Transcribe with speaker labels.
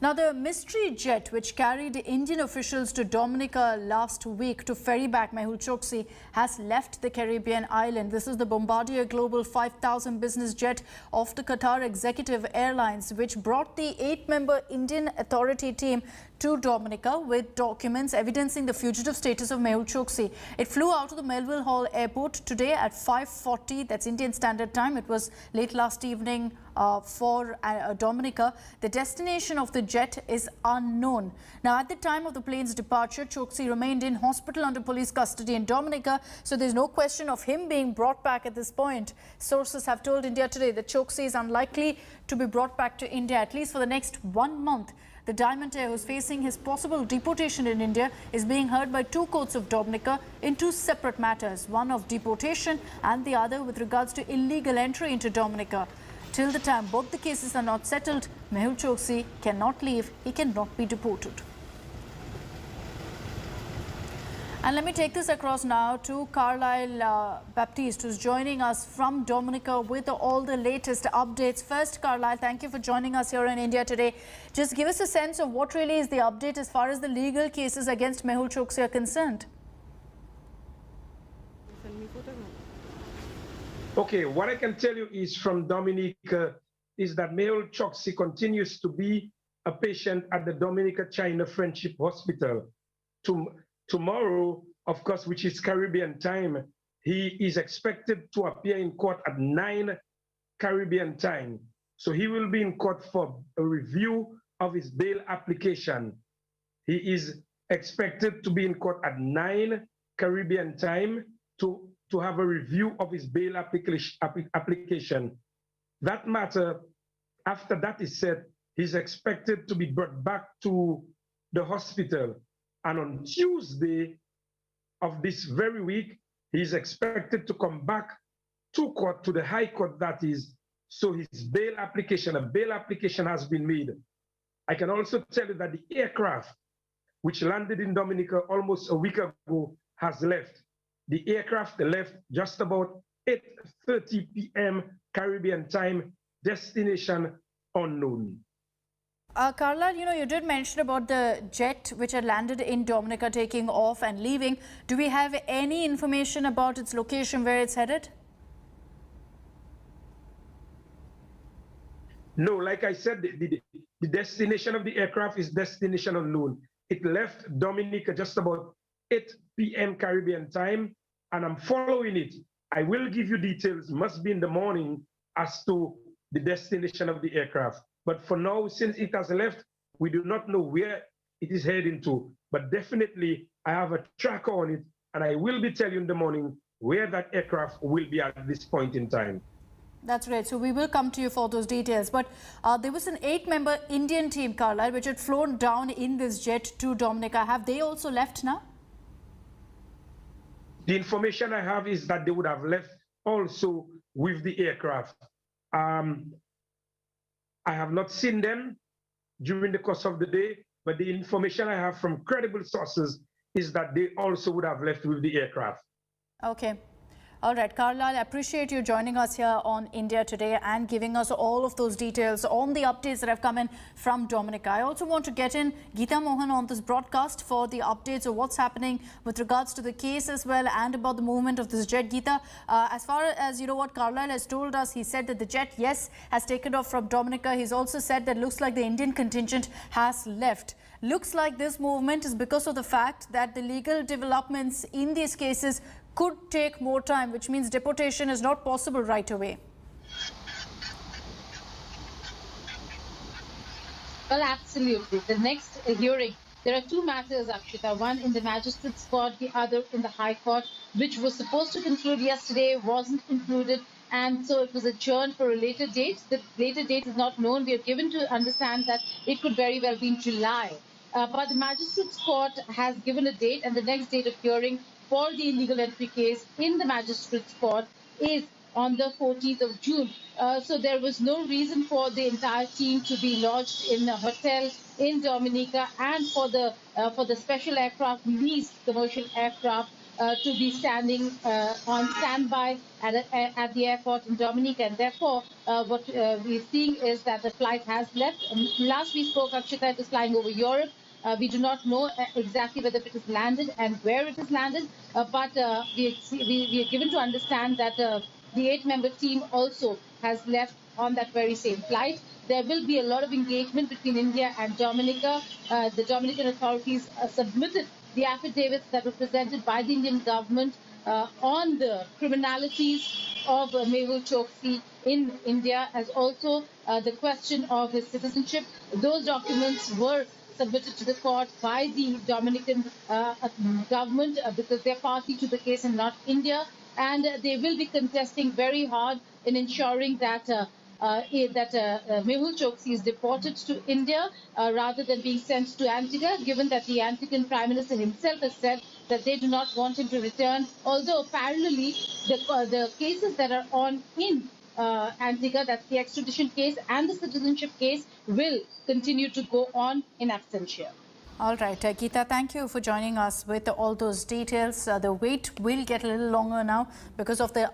Speaker 1: Now, the mystery jet which carried Indian officials to Dominica last week to ferry back Mehul Choksi has left the Caribbean island. This is the Bombardier Global 5000 business jet of the Qatar Executive Airlines, which brought the 8-member Indian authority team to Dominica with documents evidencing the fugitive status of Mehul Choksi. It flew out of the Melville Hall Airport today at 5:40, that's Indian Standard Time. It was late last evening for Dominica. The destination of the jet is unknown. Now, at the time of the plane's departure, Choksi remained in hospital under police custody in Dominica, so there's no question of him being brought back at this point. Sources have told India Today that Choksi is unlikely to be brought back to India, at least for the next 1 month. The Diamantaire, who's facing his possible deportation in India, is being heard by 2 courts of Dominica in 2 separate matters, one of deportation and the other with regards to illegal entry into Dominica. Till the time both the cases are not settled, Mehul Choksi cannot leave, he cannot be deported. And let me take this across now to Carlyle Baptiste, who's joining us from Dominica with all the latest updates. First, Carlyle, thank you for joining us here in India Today. Just give us a sense of what really is the update as far as the legal cases against Mehul Choksi are concerned.
Speaker 2: Okay, what I can tell you is from Dominica is that Mehul Choksi continues to be a patient at the Dominica China Friendship Hospital. Tomorrow, of course, which is Caribbean time, he is expected to appear in court at 9 Caribbean time. So he will be in court for a review of his bail application. He is expected to be in court at 9 Caribbean time to have a review of his bail application. That matter, after that is said, he's expected to be brought back to the hospital. And on Tuesday of this very week, he's expected to come back to court, to the High Court, that is. So his bail application, a bail application has been made. I can also tell you that the aircraft, which landed in Dominica almost a week ago, has left. The aircraft left just about 8:30 p.m. Caribbean time, destination unknown.
Speaker 1: Carlyle, you did mention about the jet which had landed in Dominica taking off and leaving. Do we have any information about its location, where it's headed?
Speaker 2: No, like I said, the destination of the aircraft is destination unknown. It left Dominica just about 8 p.m. Caribbean time, and I'm following it. I will give you details, must be in the morning, as to the destination of the aircraft. But for now, since it has left, we do not know where it is heading to. But definitely, I have a tracker on it, and I will be telling you in the morning where that aircraft will be at this point in time.
Speaker 1: That's great. So we will come to you for those details. But there was an 8-member Indian team, Carlyle, which had flown down in this jet to Dominica. Have they also left now?
Speaker 2: The information I have is that they would have left also with the aircraft. I have not seen them during the course of the day, but the information I have from credible sources is that they also would have left with the aircraft.
Speaker 1: Okay. All right, Carlyle, I appreciate you joining us here on India Today and giving us all of those details on the updates that have come in from Dominica. I also want to get in Geeta Mohan on this broadcast for the updates of what's happening with regards to the case as well and about the movement of this jet. Geeta, as far as what Carlyle has told us, he said that the jet, yes, has taken off from Dominica. He's also said that looks like the Indian contingent has left. Looks like this movement is because of the fact that the legal developments in these cases could take more time, which means deportation is not possible right away.
Speaker 3: Well, absolutely. The next hearing, there are 2 matters, Akshita. One in the Magistrates Court, the other in the High Court, which was supposed to conclude yesterday, wasn't concluded, and so it was adjourned for a later date. The later date is not known. We are given to understand that it could very well be in July. But the Magistrates Court has given a date, and the next date of hearing for the illegal entry case in the Magistrates Court is on the 14th of June. So there was no reason for the entire team to be lodged in a hotel in Dominica, and for the special aircraft, leased commercial aircraft to be standing on standby at the airport in Dominica. And therefore, what we're seeing is that the flight has left. Last we spoke, Akshita, it is flying over Europe. We do not know exactly whether it has landed and where it has landed, but we are given to understand that the 8-member team also has left on that very same flight. There will be a lot of engagement between India and Dominica. The Dominican authorities submitted the affidavits that were presented by the Indian government on the criminalities of Mehul Choksi in India, as also the question of his citizenship. Those documents were submitted to the court by the Dominican government because they're party to the case and not India, and they will be contesting very hard in ensuring that Mehul Choksi is deported to India rather than being sent to Antigua, given that the Antiguan Prime Minister himself has said that they do not want him to return, although parallelly the cases that are on in Antigua, that's the extradition case and the citizenship case, will continue to go on in absentia.
Speaker 1: All right, Geeta, thank you for joining us with all those details. The wait will get a little longer now because of the